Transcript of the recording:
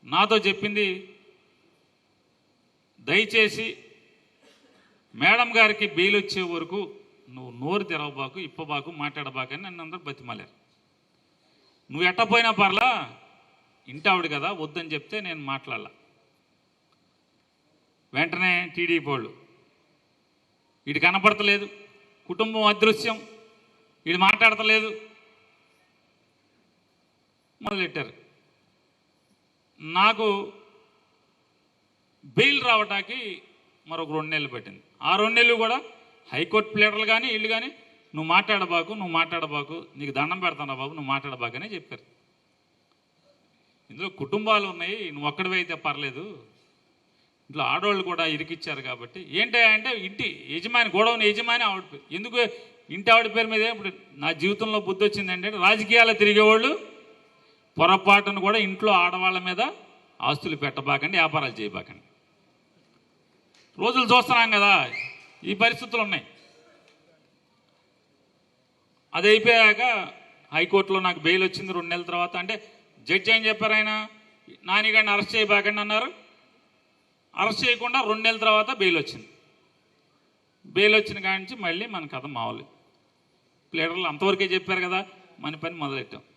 నాతో చెప్పింది, దయచేసి మేడం గారికి బెయిల్ వచ్చే వరకు నువ్వు నోరు తెరవబాకు, ఇప్పబాకు, మాట్లాడబాకని నన్ను అందరూ బతిమాలారు. నువ్వు ఎట్టపోయినా పర్లా, ఇంటావిడ కదా, వద్దని చెప్తే నేను మాట్లాడాల. వెంటనే టీడీపీ వాళ్ళు, వీడు కనపడతలేదు, కుటుంబం అదృశ్యం, వీడు మాట్లాడతలేదు మొదలెట్టారు. నాకు బెయిల్ రావటానికి మరొక 2 నెలలు పట్టింది. ఆ 2 నెలలు కూడా హైకోర్టు ప్లేటర్లు కానీ వీళ్ళు కానీ నువ్వు మాట్లాడబాకు, నీకు దండం పెడతానా బాబు, నువ్వు మాట్లాడబాకనే చెప్పారు. ఇందులో కుటుంబాలు ఉన్నాయి, నువ్వు ఒక్కడివే అయితే పర్లేదు, ఇంట్లో ఆడవాళ్ళు కూడా ఇరికిచ్చారు కాబట్టి. ఏంటంటే ఇంటి యజమాని, గొడవని యజమాని ఆవిడ పేరు. ఎందుకు ఇంటి ఆవిడ పేరు మీద? ఇప్పుడు నా జీవితంలో బుద్ధి వచ్చింది ఏంటంటే, రాజకీయాలు తిరిగేవాళ్ళు పొరపాటును కూడా ఇంట్లో ఆడవాళ్ళ మీద ఆస్తులు పెట్టబాకండి, వ్యాపారాలు చేయబాకండి. రోజులు చూస్తున్నాం కదా, ఈ పరిస్థితులు ఉన్నాయి. అది అయిపోయాక హైకోర్టులో నాకు బెయిల్ వచ్చింది 2 నెలల తర్వాత. అంటే జడ్జి ఏం చెప్పారు, ఆయన నానిగాడిని అరెస్ట్ చేయబాకండి అన్నారు. అరెస్ట్ చేయకుండా 2 నెలల తర్వాత బెయిల్ వచ్చింది. బెయిల్ వచ్చిన కాడి నుంచి మళ్ళీ మన కథ మామూలు. ప్లేటర్లు అంతవరకే చెప్పారు కదా, మన పని మొదలెట్టాం.